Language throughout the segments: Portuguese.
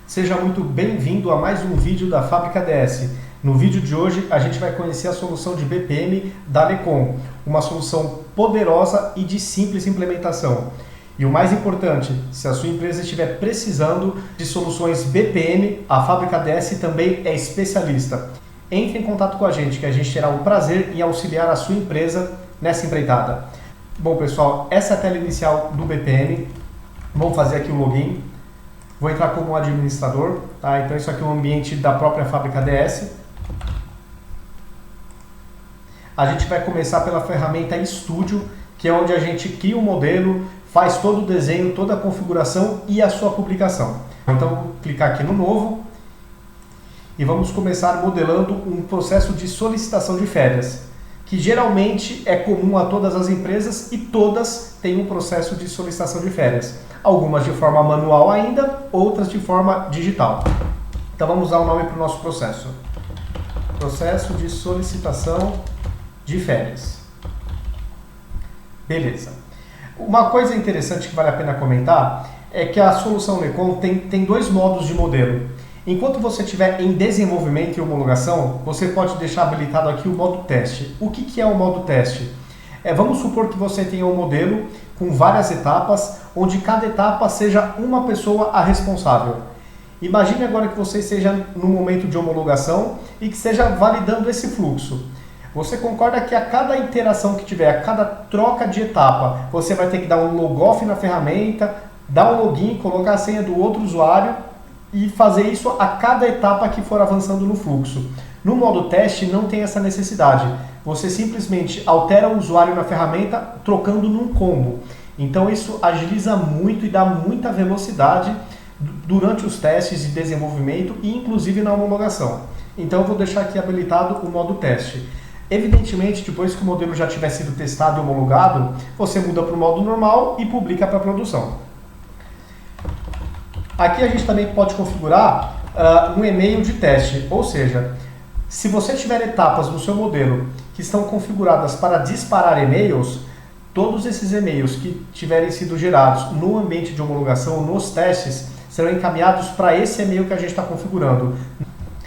Seja muito bem-vindo a mais um vídeo da Fábrica DS. No vídeo de hoje a gente vai conhecer a solução de BPM da Lecom, uma solução poderosa e de simples implementação. E o mais importante, se a sua empresa estiver precisando de soluções BPM, a Fábrica DS também é especialista. Entre em contato com a gente que a gente terá o prazer em auxiliar a sua empresa nessa empreitada. Bom pessoal, essa é a tela inicial do BPM. Vamos fazer aqui o login. Vou entrar como administrador, tá? Então isso aqui é um ambiente da própria Fábrica DS. A gente vai começar pela ferramenta Studio, que é onde a gente cria um modelo, faz todo o desenho, toda a configuração e a sua publicação. Então vou clicar aqui no novo e vamos começar modelando um processo de solicitação de férias, que geralmente é comum a todas as empresas e todas têm um processo de solicitação de férias. Algumas de forma manual ainda, outras de forma digital. Então vamos dar um nome para o nosso processo. Processo de solicitação de férias. Beleza. Uma coisa interessante que vale a pena comentar é que a solução Lecom tem dois modos de modelo. Enquanto você estiver em desenvolvimento e homologação, você pode deixar habilitado aqui o modo teste. O que é o modo teste? Vamos supor que você tenha um modelo com várias etapas, onde cada etapa seja uma pessoa a responsável. Imagine agora que você esteja no momento de homologação e que esteja validando esse fluxo. Você concorda que a cada interação que tiver, a cada troca de etapa, você vai ter que dar um logoff na ferramenta, dar um login, colocar a senha do outro usuário e fazer isso a cada etapa que for avançando no fluxo. No modo teste não tem essa necessidade. Você simplesmente altera o usuário na ferramenta trocando num combo. Então isso agiliza muito e dá muita velocidade durante os testes de desenvolvimento e inclusive na homologação. Então eu vou deixar aqui habilitado o modo teste. Evidentemente, depois que o modelo já tiver sido testado e homologado, você muda para o modo normal e publica para a produção. Aqui a gente também pode configurar um e-mail de teste, ou seja, se você tiver etapas no seu modelo que estão configuradas para disparar e-mails, todos esses e-mails que tiverem sido gerados no ambiente de homologação, nos testes, serão encaminhados para esse e-mail que a gente está configurando.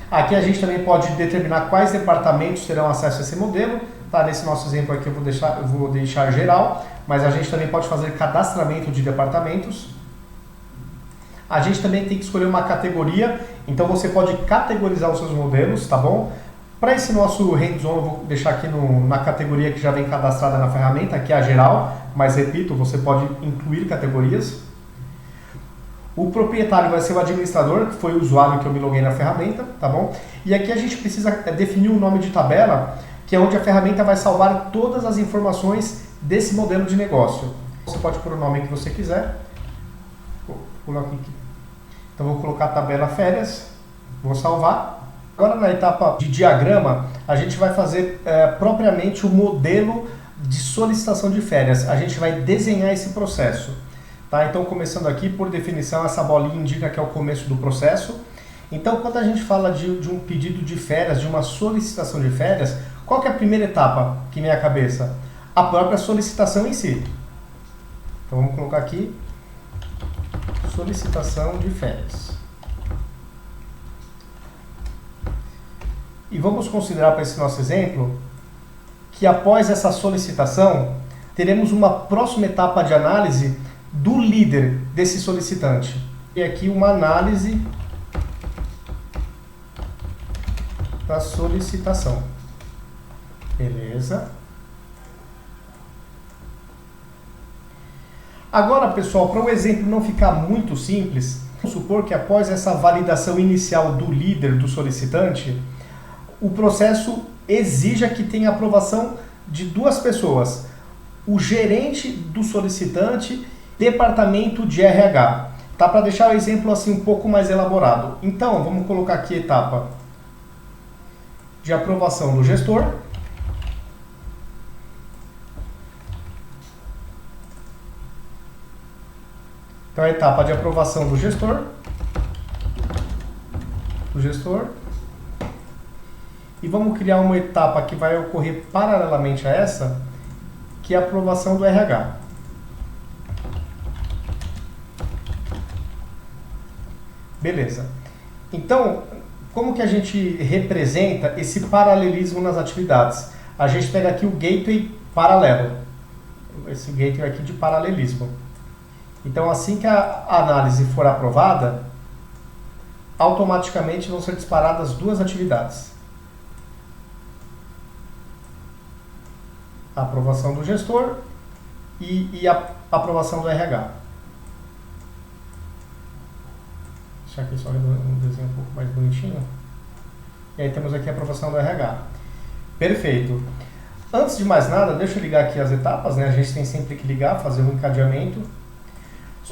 Aqui a gente também pode determinar quais departamentos terão acesso a esse modelo. Tá? Nesse nosso exemplo aqui eu vou deixar geral, mas a gente também pode fazer cadastramento de departamentos. A gente também tem que escolher uma categoria, então você pode categorizar os seus modelos, tá bom? Para esse nosso hands-on eu vou deixar aqui na categoria que já vem cadastrada na ferramenta, que é a geral, mas repito, você pode incluir categorias. O proprietário vai ser o administrador, que foi o usuário que eu me loguei na ferramenta, tá bom? E aqui a gente precisa definir um nome de tabela, que é onde a ferramenta vai salvar todas as informações desse modelo de negócio. Você pode pôr o nome que você quiser. Vou pular aqui. Então vou colocar a tabela férias, vou salvar. Agora na etapa de diagrama, a gente vai fazer propriamente o modelo de solicitação de férias. A gente vai desenhar esse processo. Tá? Então começando aqui, por definição, essa bolinha indica que é o começo do processo. Então quando a gente fala de um pedido de férias, de uma solicitação de férias, qual que é a primeira etapa que vem à cabeça? A própria solicitação em si. Então vamos colocar aqui solicitação de férias. E vamos considerar para esse nosso exemplo que após essa solicitação teremos uma próxima etapa de análise do líder desse solicitante. E aqui uma análise da solicitação. Beleza? Agora, pessoal, para o exemplo não ficar muito simples, vamos supor que após essa validação inicial do líder do solicitante, o processo exija que tenha aprovação de duas pessoas, o gerente do solicitante, departamento de RH. Tá? Para deixar o exemplo assim um pouco mais elaborado. Então, vamos colocar aqui a etapa de aprovação do gestor. Então, a etapa de aprovação do gestor. E vamos criar uma etapa que vai ocorrer paralelamente a essa, que é a aprovação do RH. Beleza. Então, como que a gente representa esse paralelismo nas atividades? A gente pega aqui o gateway paralelo, esse gateway aqui de paralelismo. Então, assim que a análise for aprovada, automaticamente vão ser disparadas duas atividades. A aprovação do gestor e a aprovação do RH. Deixa aqui só um desenho um pouco mais bonitinho. E aí temos aqui a aprovação do RH. Perfeito. Antes de mais nada, deixa eu ligar aqui as etapas, né? A gente tem sempre que ligar, fazer um encadeamento.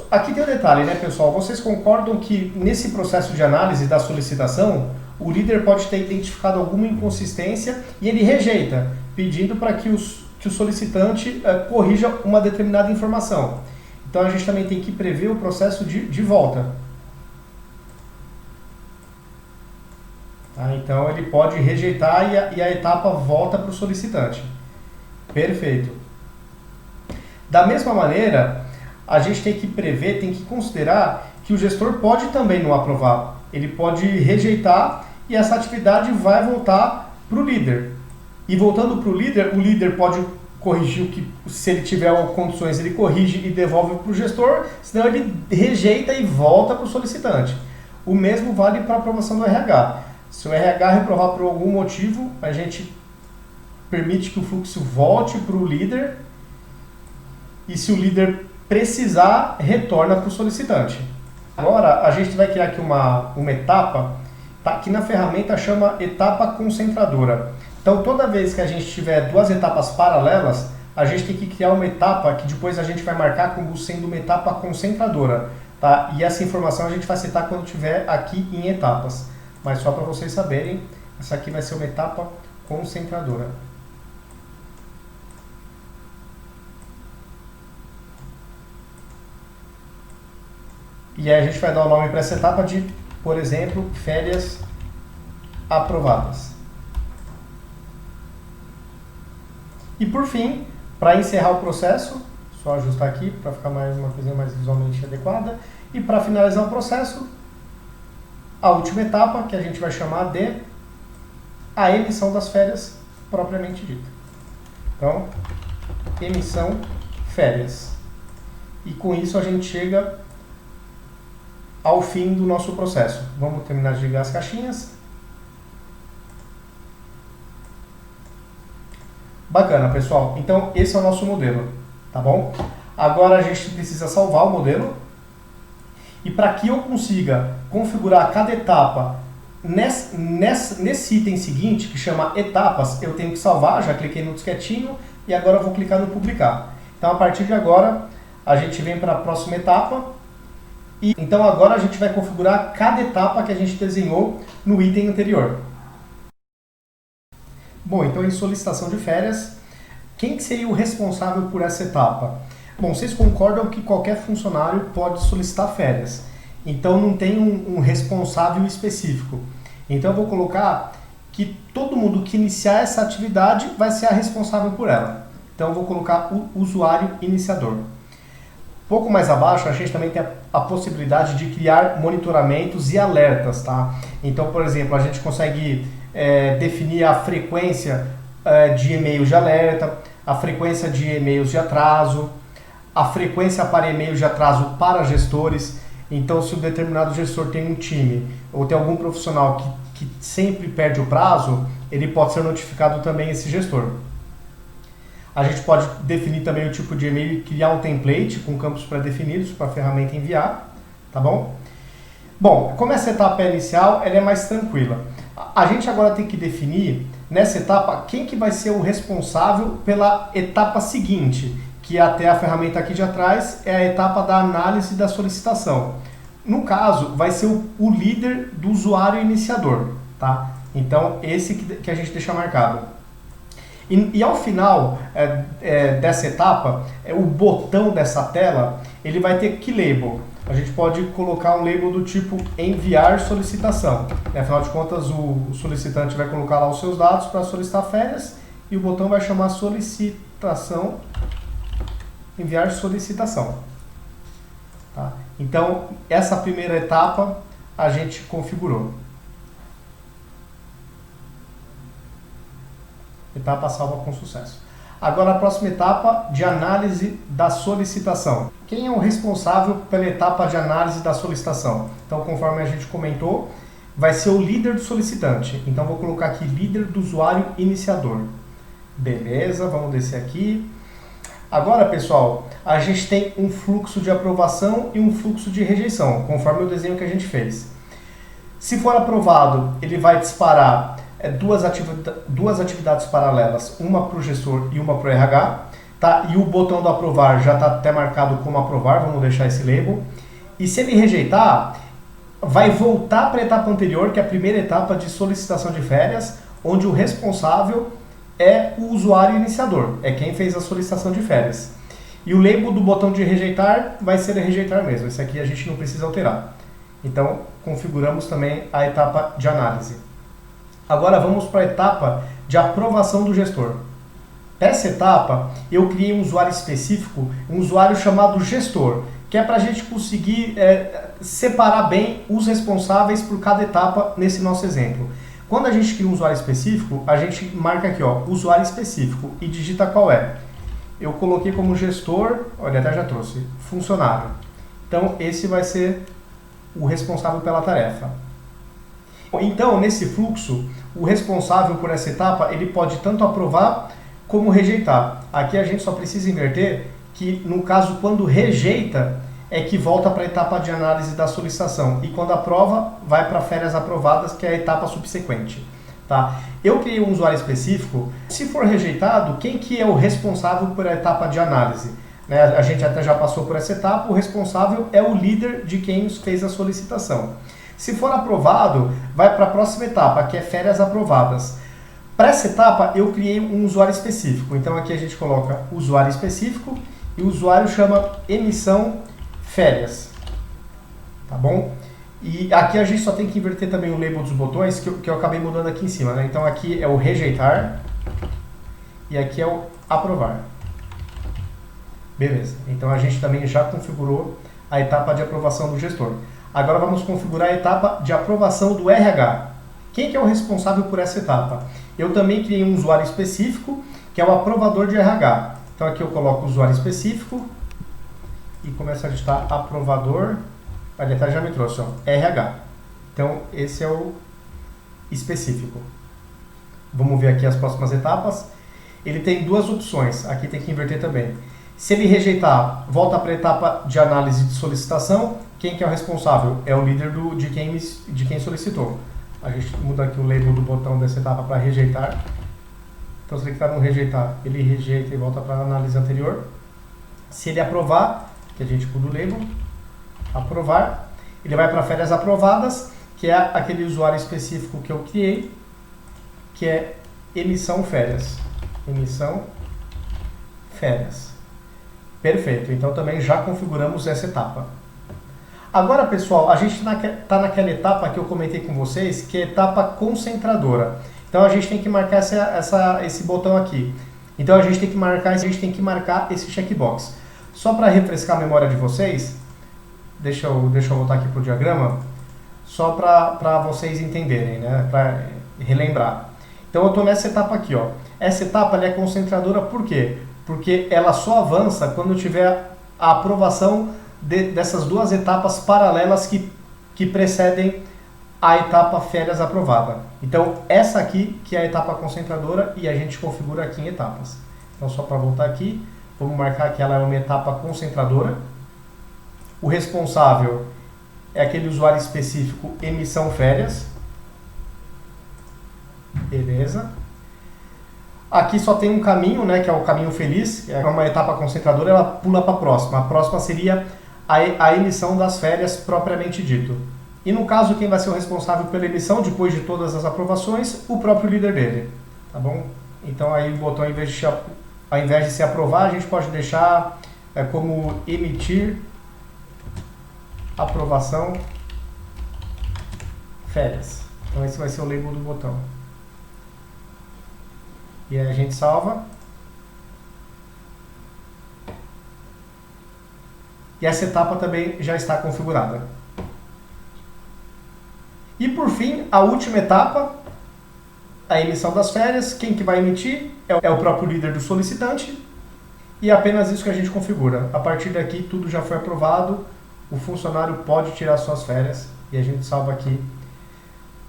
Aqui tem um detalhe, né, pessoal? Vocês concordam que nesse processo de análise da solicitação, o líder pode ter identificado alguma inconsistência e ele rejeita, pedindo para que o solicitante corrija uma determinada informação. Então a gente também tem que prever o processo de volta. Tá? Então ele pode rejeitar e a etapa volta para o solicitante. Perfeito. Da mesma maneira, a gente tem que prever, tem que considerar que o gestor pode também não aprovar. Ele pode rejeitar e essa atividade vai voltar para o líder. E voltando para o líder pode corrigir o que, se ele tiver condições, ele corrige e devolve para o gestor, senão ele rejeita e volta para o solicitante. O mesmo vale para a aprovação do RH. Se o RH reprovar por algum motivo, a gente permite que o fluxo volte para o líder e se o líder precisar, retorna para o solicitante. Agora, a gente vai criar aqui uma etapa, tá? Aqui na ferramenta chama etapa concentradora. Então, toda vez que a gente tiver duas etapas paralelas, a gente tem que criar uma etapa que depois a gente vai marcar como sendo uma etapa concentradora. Tá? E essa informação a gente vai citar quando tiver aqui em etapas. Mas só para vocês saberem, essa aqui vai ser uma etapa concentradora. E aí a gente vai dar o nome para essa etapa de, por exemplo, férias aprovadas. E por fim, para encerrar o processo, só ajustar aqui para ficar uma coisa mais visualmente adequada. E para finalizar o processo, a última etapa, que a gente vai chamar de a emissão das férias propriamente dita. Então, emissão férias. E com isso a gente chega ao fim do nosso processo. Vamos terminar de ligar as caixinhas. Bacana, pessoal. Então, esse é o nosso modelo, tá bom? Agora a gente precisa salvar o modelo. E para que eu consiga configurar cada etapa nesse item seguinte, que chama etapas, eu tenho que salvar. Já cliquei no disquetinho e agora eu vou clicar no publicar. Então, a partir de agora, a gente vem para a próxima etapa. E então agora a gente vai configurar cada etapa que a gente desenhou no item anterior. Bom, então em solicitação de férias, quem que seria o responsável por essa etapa? Bom, vocês concordam que qualquer funcionário pode solicitar férias. Então não tem um responsável específico. Então eu vou colocar que todo mundo que iniciar essa atividade vai ser a responsável por ela. Então eu vou colocar o usuário iniciador. Um pouco mais abaixo, a gente também tem a possibilidade de criar monitoramentos e alertas, tá? Então, por exemplo, a gente consegue definir a frequência de e-mails de alerta, a frequência de e-mails de atraso, a frequência para e-mails de atraso para gestores. Então, se um determinado gestor tem um time ou tem algum profissional que sempre perde o prazo, ele pode ser notificado também esse gestor. A gente pode definir também o tipo de e-mail e criar um template com campos pré-definidos para a ferramenta enviar, tá bom? Bom, como essa etapa é inicial, ela é mais tranquila. A gente agora tem que definir, nessa etapa, quem que vai ser o responsável pela etapa seguinte, que até a ferramenta aqui de atrás é a etapa da análise da solicitação. No caso, vai ser o líder do usuário iniciador, tá? Então, esse que a gente deixa marcado. E ao final dessa etapa, o botão dessa tela, ele vai ter que label. A gente pode colocar um label do tipo enviar solicitação. Afinal de contas, o solicitante vai colocar lá os seus dados para solicitar férias e o botão vai chamar solicitação, enviar solicitação. Tá? Então, essa primeira etapa a gente configurou. Etapa salva com sucesso. Agora a próxima etapa de análise da solicitação. Quem é o responsável pela etapa de análise da solicitação? Então, conforme a gente comentou, vai ser o líder do solicitante. Então, vou colocar aqui líder do usuário iniciador. Beleza, vamos descer aqui. Agora, pessoal, a gente tem um fluxo de aprovação e um fluxo de rejeição, conforme o desenho que a gente fez. Se for aprovado, ele vai disparar duas atividades paralelas, uma para o gestor e uma para o RH, tá? E o botão do aprovar já está até marcado como aprovar, vamos deixar esse label. E se ele rejeitar, vai voltar para a etapa anterior, que é a primeira etapa de solicitação de férias, onde o responsável é o usuário iniciador, é quem fez a solicitação de férias. E o label do botão de rejeitar vai ser rejeitar mesmo, esse aqui a gente não precisa alterar. Então, configuramos também a etapa de análise. Agora vamos para a etapa de aprovação do gestor. Nessa etapa, eu criei um usuário específico, um usuário chamado gestor, que é para a gente conseguir separar bem os responsáveis por cada etapa nesse nosso exemplo. Quando a gente cria um usuário específico, a gente marca aqui, ó, usuário específico e digita qual é. Eu coloquei como gestor, olha, até já trouxe, funcionário. Então, esse vai ser o responsável pela tarefa. Então, nesse fluxo, o responsável por essa etapa, ele pode tanto aprovar como rejeitar. Aqui a gente só precisa inverter que, no caso, quando rejeita, é que volta para a etapa de análise da solicitação. E quando aprova, vai para férias aprovadas, que é a etapa subsequente. Tá? Eu criei um usuário específico. Se for rejeitado, quem que é o responsável por a etapa de análise? Né? A gente até já passou por essa etapa. O responsável é o líder de quem fez a solicitação. Se for aprovado, vai para a próxima etapa, que é férias aprovadas. Para essa etapa, eu criei um usuário específico. Então, aqui a gente coloca usuário específico e o usuário chama emissão férias. Tá bom? E aqui a gente só tem que inverter também o label dos botões, que eu acabei mudando aqui em cima. Né? Então, aqui é o rejeitar e aqui é o aprovar. Beleza. Então, a gente também já configurou a etapa de aprovação do gestor. Agora vamos configurar a etapa de aprovação do RH. Quem que é o responsável por essa etapa? Eu também criei um usuário específico, que é o aprovador de RH. Então aqui eu coloco o usuário específico e começo a digitar aprovador. Ali até já me trouxe, ó, RH. Então esse é o específico. Vamos ver aqui as próximas etapas. Ele tem duas opções, aqui tem que inverter também. Se ele rejeitar, volta para a etapa de análise de solicitação. Quem que é o responsável? É o líder de quem solicitou. A gente muda aqui o label do botão dessa etapa para rejeitar. Então, se ele clicar no rejeitar, ele rejeita e volta para a análise anterior. Se ele aprovar, que a gente muda o label, aprovar, ele vai para férias aprovadas, que é aquele usuário específico que eu criei, que é emissão férias. Emissão férias. Perfeito, então também já configuramos essa etapa. Agora, pessoal, a gente está naquela etapa que eu comentei com vocês, que é a etapa concentradora. Então a gente tem que marcar esse botão aqui. Então a gente tem que marcar esse checkbox. Só para refrescar a memória de vocês, deixa eu voltar aqui para o diagrama, só para vocês entenderem, né? Para relembrar. Então eu estou nessa etapa aqui, ó. Essa etapa ela é concentradora por quê? Porque ela só avança quando tiver a aprovação dessas duas etapas paralelas que precedem a etapa férias aprovada. Então, essa aqui que é a etapa concentradora e a gente configura aqui em etapas. Então, só para voltar aqui, vamos marcar que ela é uma etapa concentradora. O responsável é aquele usuário específico emissão férias. Beleza. Aqui só tem um caminho, né, que é o caminho feliz, é uma etapa concentradora, ela pula para a próxima. A próxima seria a emissão das férias propriamente dito. E no caso, quem vai ser o responsável pela emissão, depois de todas as aprovações, o próprio líder dele. Tá bom? Então aí o botão, ao invés de se aprovar, a gente pode deixar como emitir aprovação férias. Então esse vai ser o label do botão. E aí a gente salva. E essa etapa também já está configurada. E por fim, a última etapa, a emissão das férias. Quem que vai emitir é o próprio líder do solicitante, e é apenas isso que a gente configura. A partir daqui tudo já foi aprovado, o funcionário pode tirar suas férias e a gente salva aqui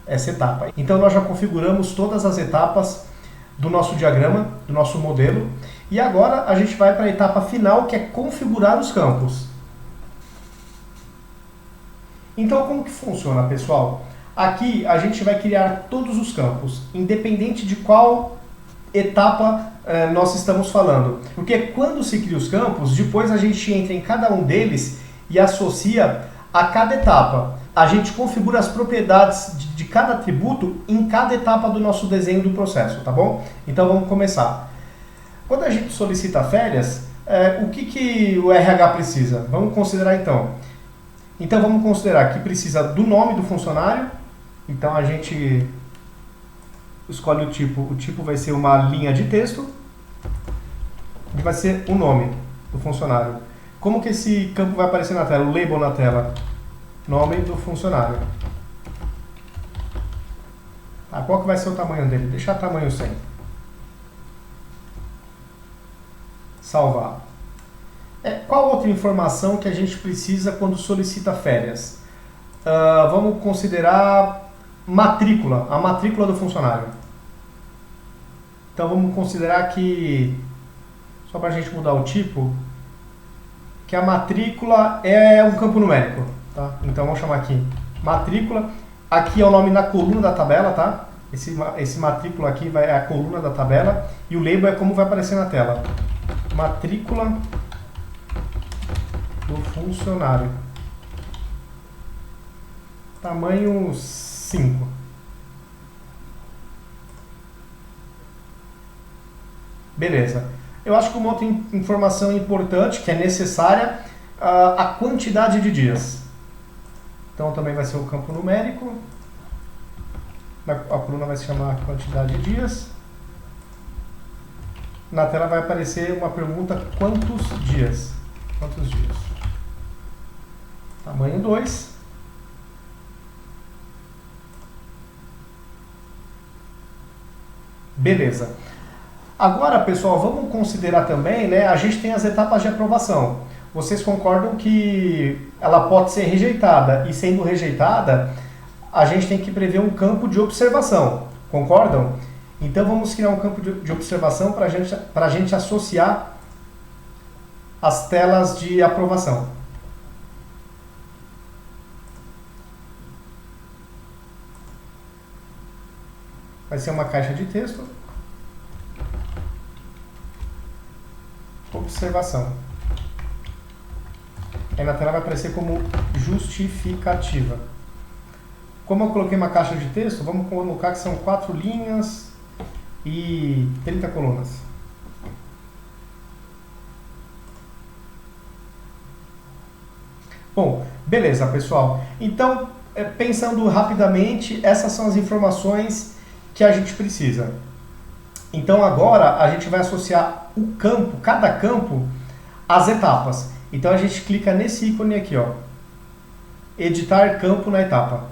essa etapa. Então nós já configuramos todas as etapas do nosso diagrama, do nosso modelo, e agora a gente vai para a etapa final, que é configurar os campos. Então como que funciona, pessoal? Aqui a gente vai criar todos os campos, independente de qual etapa nós estamos falando. Porque quando se cria os campos, depois a gente entra em cada um deles e associa a cada etapa. A gente configura as propriedades de cada atributo em cada etapa do nosso desenho do processo, tá bom? Então vamos começar. Quando a gente solicita férias, o que o RH precisa? Vamos considerar então. Então vamos considerar que precisa do nome do funcionário. Então a gente escolhe o tipo vai ser uma linha de texto e vai ser o nome do funcionário. Como que esse campo vai aparecer na tela? O label na tela. Nome do funcionário. Tá, qual que vai ser o tamanho dele? Deixar tamanho 100. Salvar. Qual outra informação que a gente precisa quando solicita férias? Vamos considerar matrícula, a matrícula do funcionário. Então vamos considerar que, só para a gente mudar o tipo, que a matrícula é um campo numérico. Tá? Então vamos chamar aqui matrícula. Aqui é o nome na coluna da tabela, tá? Esse matrícula aqui é a coluna da tabela e o label é como vai aparecer na tela. Matrícula do funcionário. Tamanho 5. Beleza. Eu acho que uma outra informação importante que é necessária, a quantidade de dias. Então também vai ser o campo numérico. A coluna vai se chamar quantidade de dias. Na tela vai aparecer uma pergunta: quantos dias? Quantos dias? Tamanho 2. Beleza. Agora, pessoal, vamos considerar também, né? A gente tem as etapas de aprovação. Vocês concordam que ela pode ser rejeitada, e sendo rejeitada, a gente tem que prever um campo de observação. Concordam? Então vamos criar um campo de observação para a gente associar as telas de aprovação. Vai ser uma caixa de texto. Observação. Aí na tela vai aparecer como justificativa. Como eu coloquei uma caixa de texto, vamos colocar que são 4 linhas e 30 colunas. Bom, beleza, pessoal. Então, pensando rapidamente, essas são as informações que a gente precisa. Então agora a gente vai associar o campo, cada campo, às etapas. Então a gente clica nesse ícone aqui, ó. Editar campo na etapa.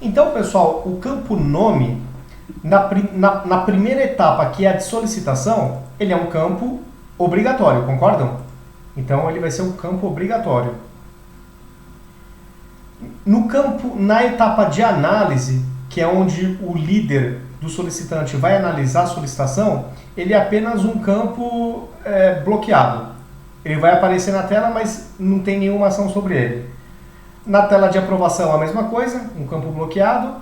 Então, pessoal, o campo nome, na primeira etapa, que é a de solicitação, ele é um campo obrigatório, concordam? Então ele vai ser um campo obrigatório. No campo, na etapa de análise, que é onde o líder do solicitante vai analisar a solicitação, ele é apenas um campo bloqueado. Ele vai aparecer na tela, mas não tem nenhuma ação sobre ele. Na tela de aprovação a mesma coisa, um campo bloqueado.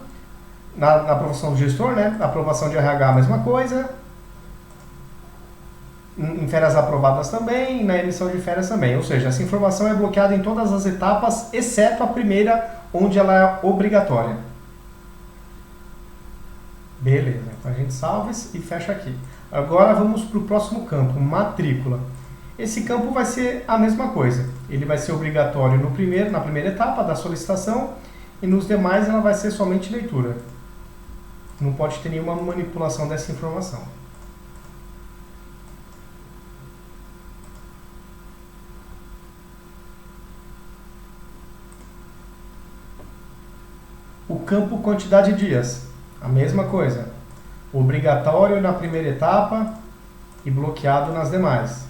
Na aprovação do gestor, né? Na aprovação de RH a mesma coisa. Em férias aprovadas também, na emissão de férias também. Ou seja, essa informação é bloqueada em todas as etapas, exceto a primeira, onde ela é obrigatória. Beleza, então a gente salva e fecha aqui. Agora vamos para o próximo campo, matrícula. Esse campo vai ser a mesma coisa. Ele vai ser obrigatório na primeira etapa da solicitação e nos demais ela vai ser somente leitura. Não pode ter nenhuma manipulação dessa informação. O campo quantidade de dias, a mesma coisa. Obrigatório na primeira etapa e bloqueado nas demais.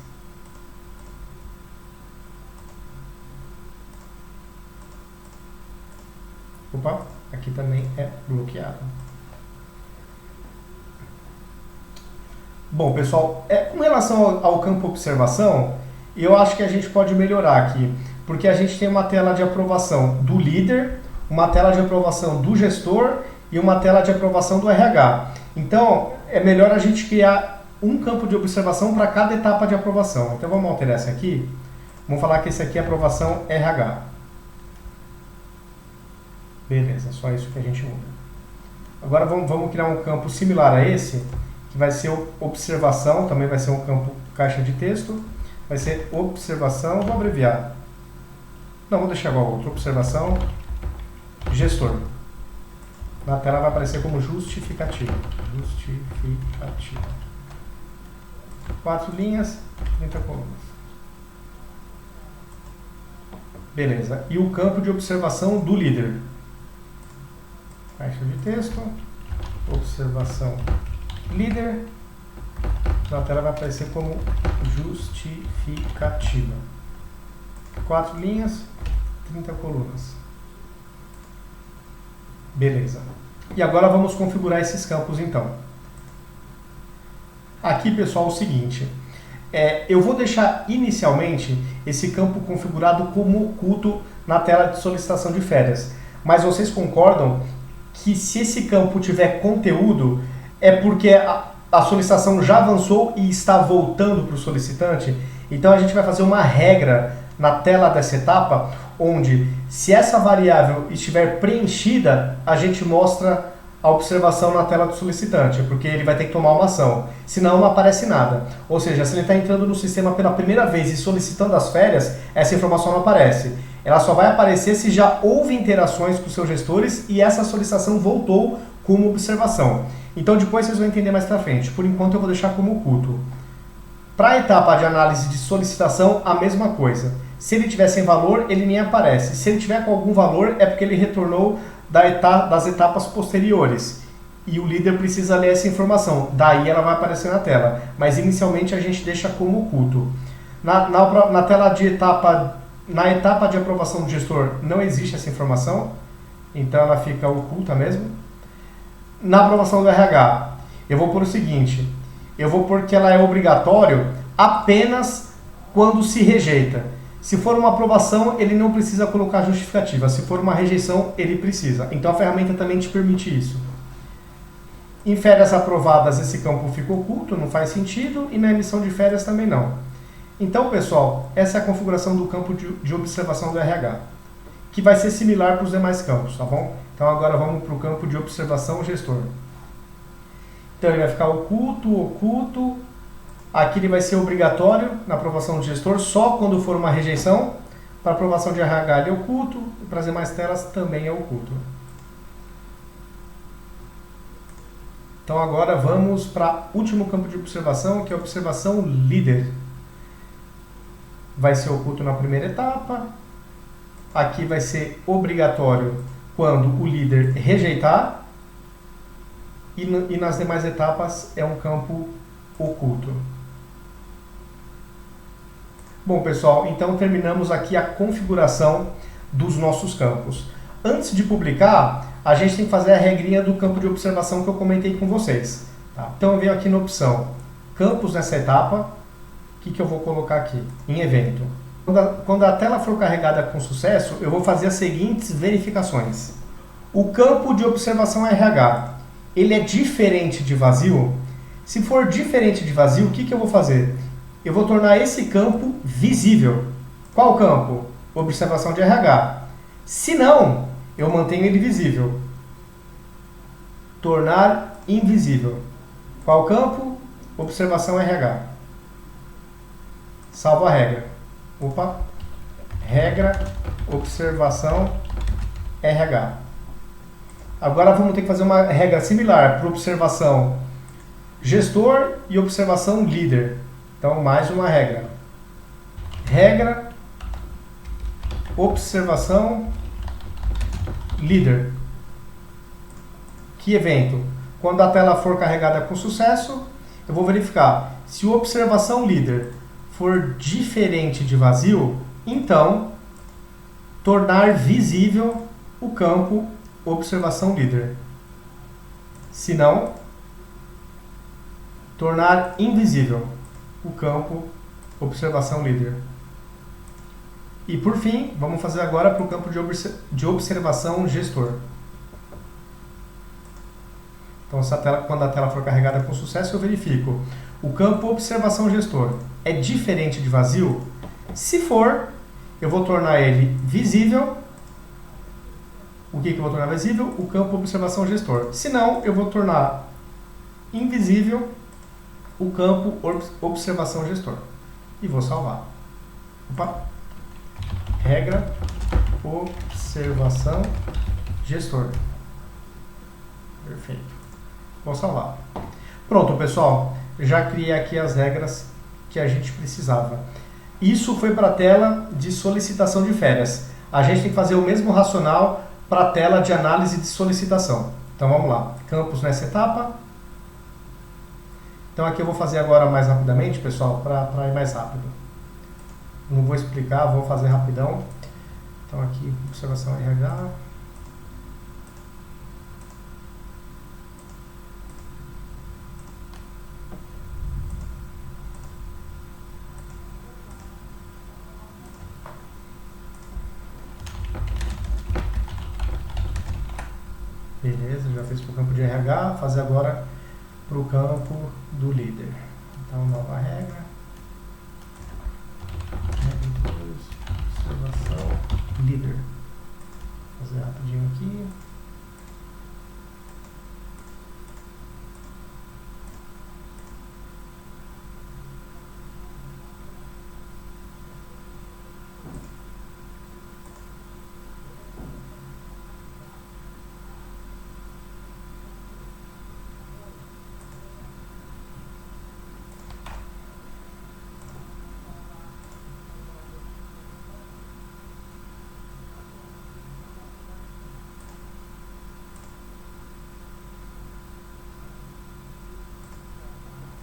Opa, aqui também é bloqueado. Bom, pessoal, com relação ao campo observação, eu acho que a gente pode melhorar aqui, porque a gente tem uma tela de aprovação do líder, uma tela de aprovação do gestor e uma tela de aprovação do RH. Então, é melhor a gente criar um campo de observação para cada etapa de aprovação. Então, vamos alterar esse aqui. Vamos falar que esse aqui é aprovação RH. Beleza, só isso que a gente muda. Agora vamos criar um campo similar a esse, que vai ser observação, também vai ser um campo caixa de texto. Vai ser observação, vou abreviar. Não, vou deixar igual ao outro. Observação, gestor. Na tela vai aparecer como justificativa. Justificativa. 4 linhas, 30 colunas. Beleza. E o campo de observação do líder. Caixa de texto. Observação líder. Na tela vai aparecer como justificativa. 4 linhas, 30 colunas. Beleza. E agora vamos configurar esses campos então. Aqui, pessoal, é o seguinte. Eu vou deixar inicialmente esse campo configurado como oculto na tela de solicitação de férias. Mas vocês concordam que se esse campo tiver conteúdo, é porque a solicitação já avançou e está voltando para o solicitante? Então a gente vai fazer uma regra na tela dessa etapa, onde se essa variável estiver preenchida, a gente mostra a observação na tela do solicitante, porque ele vai ter que tomar uma ação, senão não aparece nada. Ou seja, se ele está entrando no sistema pela primeira vez e solicitando as férias, essa informação não aparece. Ela só vai aparecer se já houve interações com os seus gestores e essa solicitação voltou como observação. Então depois vocês vão entender mais para frente. Por enquanto eu vou deixar como oculto. Para a etapa de análise de solicitação, a mesma coisa. Se ele tiver sem valor, ele nem aparece. Se ele tiver com algum valor, é porque ele retornou das etapas posteriores. E o líder precisa ler essa informação. Daí ela vai aparecer na tela. Mas inicialmente a gente deixa como oculto. Na tela de etapa, na etapa de aprovação do gestor, não existe essa informação. Então ela fica oculta mesmo. Na aprovação do RH, eu vou pôr o seguinte. Eu vou pôr que ela é obrigatório apenas quando se rejeita. Se for uma aprovação, ele não precisa colocar justificativa. Se for uma rejeição, ele precisa. Então a ferramenta também te permite isso. Em férias aprovadas, esse campo fica oculto, não faz sentido. E na emissão de férias também não. Então, pessoal, essa é a configuração do campo de observação do RH, que vai ser similar para os demais campos, tá bom? Então agora vamos para o campo de observação gestor. Então ele vai ficar oculto. Aqui ele vai ser obrigatório na aprovação do gestor, só quando for uma rejeição. Para aprovação de RH ele é oculto, e para as demais telas também é oculto. Então agora vamos para o último campo de observação, que é a observação líder. Vai ser oculto na primeira etapa. Aqui vai ser obrigatório quando o líder rejeitar. E nas demais etapas é um campo oculto. Bom, pessoal, então terminamos aqui a configuração dos nossos campos. Antes de publicar, a gente tem que fazer a regrinha do campo de observação que eu comentei com vocês. Tá? Então eu venho aqui na opção campos nessa etapa. O que eu vou colocar aqui? Em evento. Quando a tela for carregada com sucesso, eu vou fazer as seguintes verificações. O campo de observação RH, ele é diferente de vazio? Se for diferente de vazio, o que eu vou fazer? Eu vou tornar esse campo visível. Qual campo? Observação de RH. Se não, eu mantenho ele visível. Tornar invisível. Qual campo? Observação RH. Salvo a regra. Opa. Regra, observação, RH. Agora vamos ter que fazer uma regra similar para observação gestor e observação líder. Então, mais uma regra. Regra, observação, líder. Que evento? Quando a tela for carregada com sucesso, eu vou verificar se o observação líder for diferente de vazio, então tornar visível o campo observação líder. Se não, tornar invisível o campo observação líder. E por fim, vamos fazer agora para o campo de observação gestor. Então, quando a tela for carregada com sucesso, eu verifico. O campo observação gestor é diferente de vazio? Se for, eu vou tornar ele visível. O que eu vou tornar visível? O campo observação gestor. Se não, eu vou tornar invisível o campo observação gestor. E vou salvar. Opa. Regra observação gestor. Perfeito. Vou salvar. Pronto, pessoal. Já criei aqui as regras que a gente precisava. Isso foi para a tela de solicitação de férias. A gente tem que fazer o mesmo racional para a tela de análise de solicitação. Então vamos lá. Campos nessa etapa. Então aqui eu vou fazer agora mais rapidamente, pessoal, para ir mais rápido. Não vou explicar, vou fazer rapidão. Então aqui, observação RH. Beleza, já fiz para o campo de RH, fazer agora para o campo do líder. Então, nova regra. Regra 2, observação, líder. Vou fazer rapidinho aqui.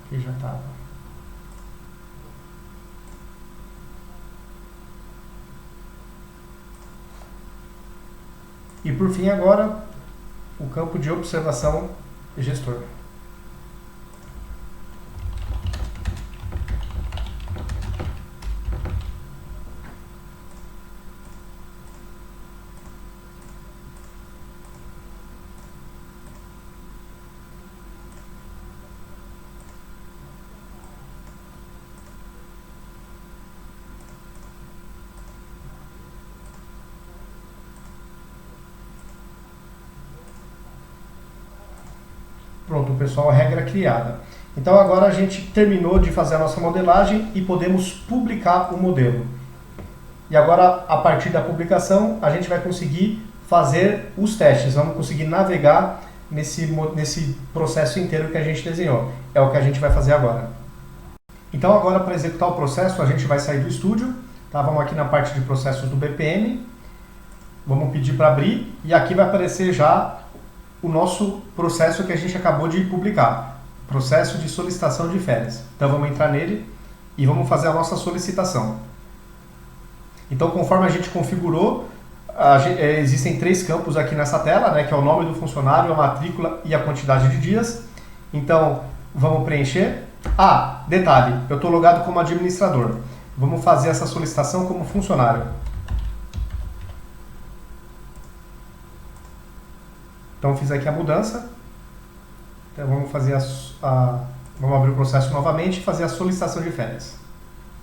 Aqui já estava. E por fim agora, o campo de observação gestor. Pronto, pessoal, a regra criada. Então agora a gente terminou de fazer a nossa modelagem e podemos publicar o modelo. E agora, a partir da publicação, a gente vai conseguir fazer os testes, vamos conseguir navegar nesse processo inteiro que a gente desenhou. É o que a gente vai fazer agora. Então agora, para executar o processo, a gente vai sair do estúdio, tá? Vamos aqui na parte de processos do BPM, vamos pedir para abrir, e aqui vai aparecer já o nosso processo que a gente acabou de publicar, processo de solicitação de férias. Então vamos entrar nele e vamos fazer a nossa solicitação. Então, conforme a gente configurou, existem 3 campos aqui nessa tela, né, que é o nome do funcionário, a matrícula e a quantidade de dias. Então, vamos preencher. Ah, detalhe, eu estou logado como administrador. Vamos fazer essa solicitação como funcionário. Então, fiz aqui a mudança. Então, vamos fazer vamos abrir o processo novamente e fazer a solicitação de férias.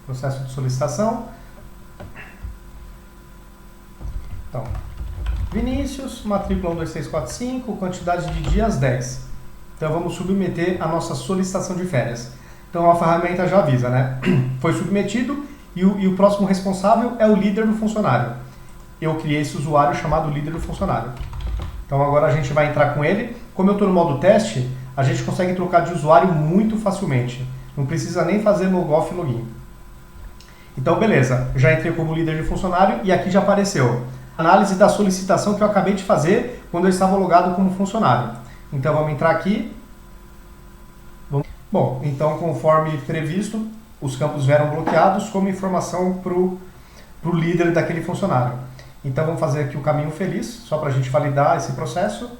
Processo de solicitação. Então, Vinícius, matrícula 12345, quantidade de dias 10. Então, vamos submeter a nossa solicitação de férias. Então, a ferramenta já avisa, né? Foi submetido e o próximo responsável é o líder do funcionário. Eu criei esse usuário chamado líder do funcionário. Então, agora a gente vai entrar com ele. Como eu estou no modo teste, a gente consegue trocar de usuário muito facilmente. Não precisa nem fazer logoff e login. Então, beleza. Já entrei como líder de funcionário e aqui já apareceu análise da solicitação que eu acabei de fazer quando eu estava logado como funcionário. Então vamos entrar aqui. Bom, então conforme previsto, os campos vieram bloqueados como informação para o líder daquele funcionário. Então vamos fazer aqui o caminho feliz, só para a gente validar esse processo.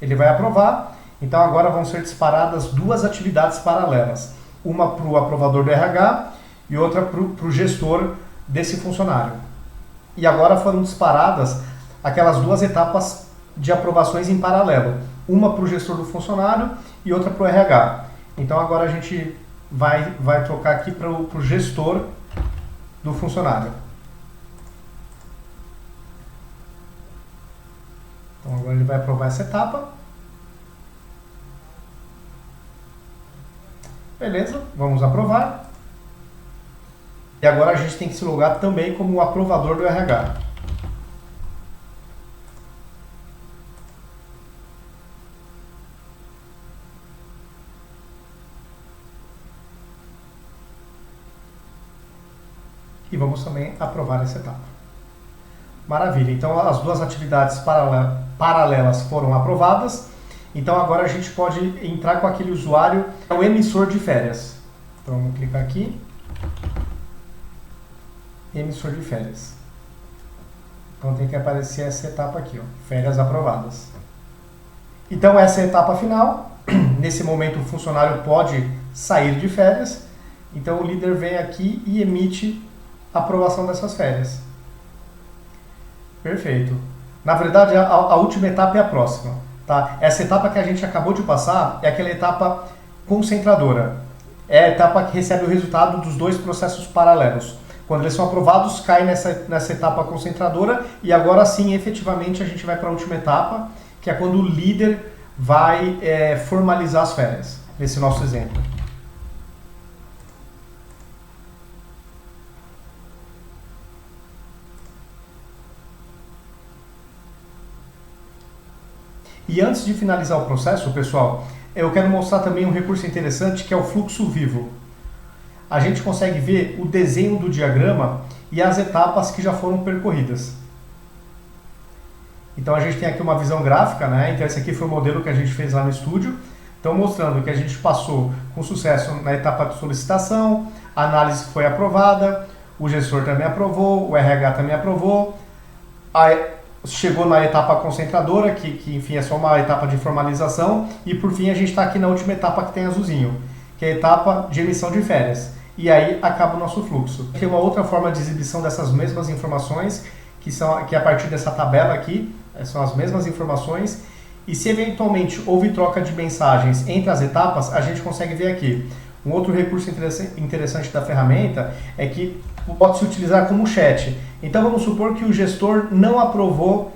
Ele vai aprovar. Então agora vão ser disparadas duas atividades paralelas. Uma para o aprovador do RH e outra para o gestor desse funcionário. E agora foram disparadas aquelas duas etapas de aprovações em paralelo. Uma para o gestor do funcionário e outra para o RH. Então agora a gente vai trocar aqui para o gestor do funcionário. Então agora ele vai aprovar essa etapa. Beleza, vamos aprovar. E agora a gente tem que se logar também como o aprovador do RH. E vamos também aprovar essa etapa. Maravilha, então as duas atividades paralelas foram aprovadas. Então agora a gente pode entrar com aquele usuário, é o emissor de férias. Então vamos clicar aqui. Emissor de férias. Então tem que aparecer essa etapa aqui, ó, férias aprovadas. Então essa é a etapa final. Nesse momento o funcionário pode sair de férias. Então o líder vem aqui e emite a aprovação dessas férias. Perfeito. Na verdade a última etapa é a próxima. Tá? Essa etapa que a gente acabou de passar é aquela etapa concentradora. É a etapa que recebe o resultado dos dois processos paralelos. Quando eles são aprovados, cai nessa etapa concentradora e agora sim, efetivamente, a gente vai para a última etapa, que é quando o líder vai formalizar as férias, nesse nosso exemplo. E antes de finalizar o processo, pessoal, eu quero mostrar também um recurso interessante que é o fluxo vivo. A gente consegue ver o desenho do diagrama e as etapas que já foram percorridas. Então a gente tem aqui uma visão gráfica, né? Então esse aqui foi o modelo que a gente fez lá no estúdio. Então mostrando que a gente passou com sucesso na etapa de solicitação, a análise foi aprovada, o gestor também aprovou, o RH também aprovou, chegou na etapa concentradora, que enfim é só uma etapa de formalização, e por fim a gente está aqui na última etapa que tem azulzinho, que é a etapa de emissão de férias. E aí acaba o nosso fluxo. Tem uma outra forma de exibição dessas mesmas informações, que é a partir dessa tabela aqui, são as mesmas informações, e se eventualmente houve troca de mensagens entre as etapas, a gente consegue ver aqui. Um outro recurso interessante da ferramenta é que pode se utilizar como chat. Então vamos supor que o gestor não aprovou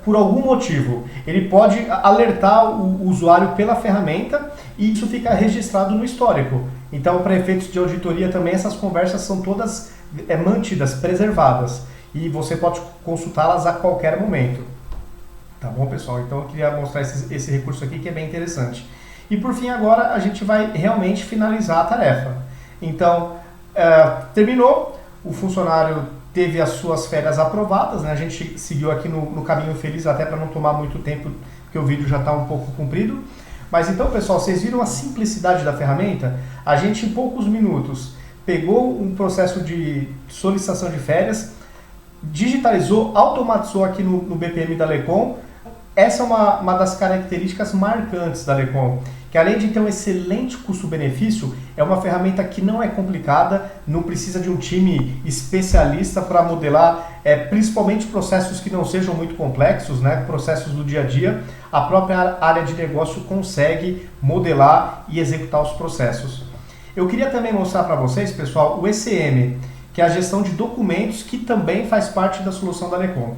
por algum motivo. Ele pode alertar o usuário pela ferramenta e isso fica registrado no histórico. Então, para efeitos de auditoria também, essas conversas são todas mantidas, preservadas. E você pode consultá-las a qualquer momento. Tá bom, pessoal? Então eu queria mostrar esse recurso aqui que é bem interessante. E por fim, agora a gente vai realmente finalizar a tarefa. Então, terminou, o funcionário teve as suas férias aprovadas, né? A gente seguiu aqui no caminho feliz até para não tomar muito tempo, porque o vídeo já está um pouco comprido. Mas então, pessoal, vocês viram a simplicidade da ferramenta? A gente, em poucos minutos, pegou um processo de solicitação de férias, digitalizou, automatizou aqui no BPM da Lecom. Essa é uma das características marcantes da Lecom, que além de ter um excelente custo-benefício, é uma ferramenta que não é complicada, não precisa de um time especialista para modelar, principalmente processos que não sejam muito complexos, né, processos do dia a dia. A própria área de negócio consegue modelar e executar os processos. Eu queria também mostrar para vocês, pessoal, o ECM, que é a gestão de documentos, que também faz parte da solução da Lecom.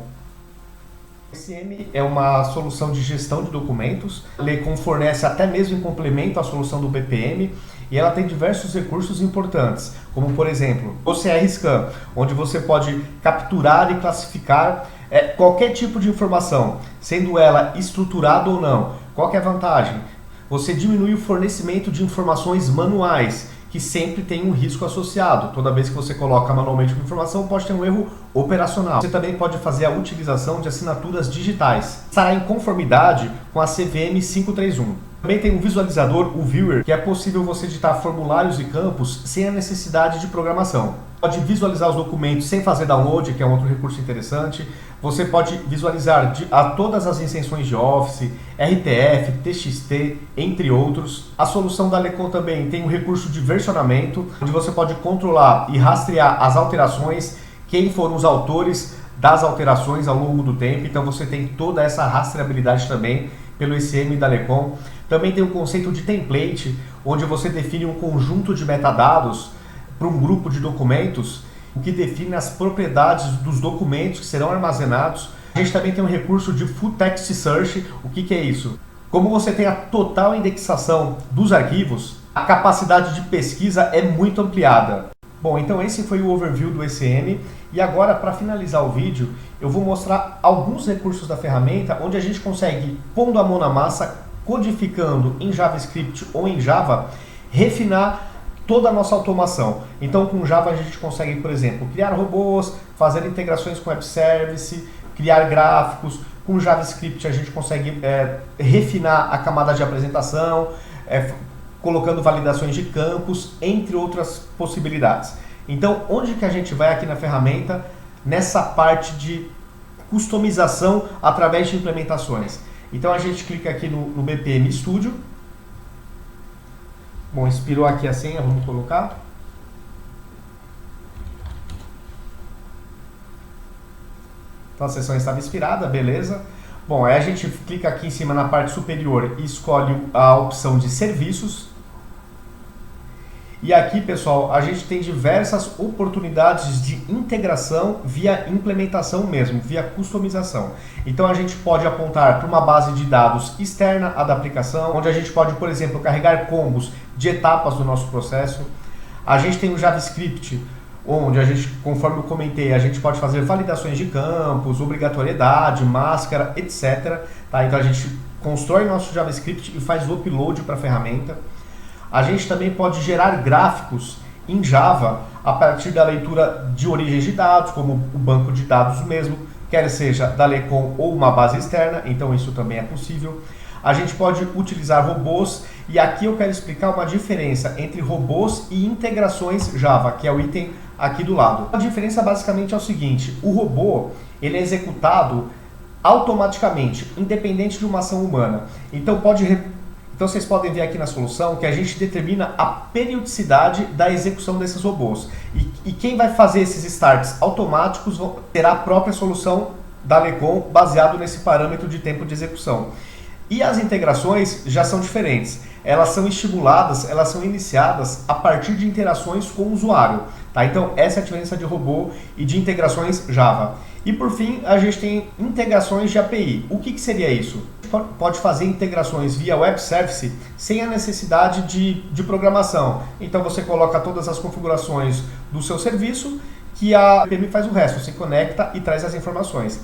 O ECM é uma solução de gestão de documentos. A Lecom fornece até mesmo em complemento à solução do BPM e ela tem diversos recursos importantes, como por exemplo o OCR Scan, onde você pode capturar e classificar qualquer tipo de informação, sendo ela estruturada ou não. Qual que é a vantagem? Você diminui o fornecimento de informações manuais. que sempre tem um risco associado. Toda vez que você coloca manualmente uma informação, pode ter um erro operacional. Você também pode fazer a utilização de assinaturas digitais. Estará em conformidade com a CVM 531. Também tem um visualizador, o Viewer, que é possível você editar formulários e campos sem a necessidade de programação. Pode visualizar os documentos sem fazer download, que é um outro recurso interessante. Você pode visualizar a todas as extensões de Office, RTF, TXT, entre outros. A solução da Alecon também tem um recurso de versionamento, onde você pode controlar e rastrear as alterações, quem foram os autores das alterações ao longo do tempo. Então você tem toda essa rastreabilidade também pelo ECM da Alecon. Também tem o conceito de template, onde você define um conjunto de metadados para um grupo de documentos, o que define as propriedades dos documentos que serão armazenados. A gente também tem um recurso de Full Text Search. O que é isso? Como você tem a total indexação dos arquivos, a capacidade de pesquisa é muito ampliada. Bom, então esse foi o overview do ECM, e agora, para finalizar o vídeo, eu vou mostrar alguns recursos da ferramenta onde a gente consegue, pondo a mão na massa, codificando em JavaScript ou em Java, refinar toda a nossa automação. Então, com Java a gente consegue, por exemplo, criar robôs, fazer integrações com web service, criar gráficos. Com JavaScript a gente consegue refinar a camada de apresentação, colocando validações de campos, entre outras possibilidades. Então, onde que a gente vai aqui na ferramenta? Nessa parte de customização através de implementações. Então, a gente clica aqui no BPM Studio. Bom, expirou aqui a senha, vamos colocar. Então a sessão estava expirada, beleza. Bom, aí a gente clica aqui em cima na parte superior e escolhe a opção de serviços. E aqui, pessoal, a gente tem diversas oportunidades de integração via implementação mesmo, via customização. Então a gente pode apontar para uma base de dados externa à da aplicação, onde a gente pode, por exemplo, carregar combos de etapas do nosso processo. A gente tem o JavaScript, onde a gente, conforme eu comentei, a gente pode fazer validações de campos, obrigatoriedade, máscara, etc. Tá? Então a gente constrói nosso JavaScript e faz o upload para a ferramenta. A gente também pode gerar gráficos em Java a partir da leitura de origens de dados, como o banco de dados mesmo, quer seja da Alecon ou uma base externa, então isso também é possível. A gente pode utilizar robôs, e aqui eu quero explicar uma diferença entre robôs e integrações Java, que é o item aqui do lado. A diferença basicamente é o seguinte: o robô ele é executado automaticamente, independente de uma ação humana. Então vocês podem ver aqui na solução que a gente determina a periodicidade da execução desses robôs. E quem vai fazer esses starts automáticos terá a própria solução da Alecon baseado nesse parâmetro de tempo de execução. E as integrações já são diferentes. Elas são estimuladas, elas são iniciadas a partir de interações com o usuário. Tá? Então essa é a diferença de robô e de integrações Java. E por fim, a gente tem integrações de API. O que seria isso? Pode fazer integrações via web service sem a necessidade de programação. Então você coloca todas as configurações do seu serviço, que a API faz o resto, se conecta e traz as informações.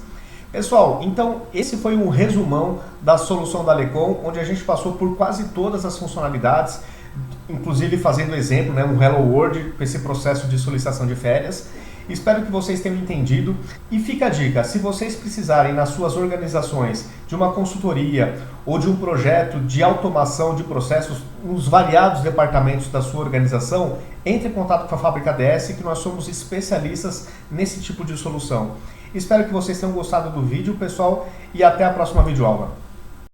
Pessoal, então esse foi um resumão da solução da Alecon, onde a gente passou por quase todas as funcionalidades, inclusive fazendo exemplo, né, um Hello World com esse processo de solicitação de férias. Espero que vocês tenham entendido, e fica a dica: se vocês precisarem nas suas organizações de uma consultoria ou de um projeto de automação de processos nos variados departamentos da sua organização, entre em contato com a Fábrica DS, que nós somos especialistas nesse tipo de solução. Espero que vocês tenham gostado do vídeo, pessoal, e até a próxima videoaula.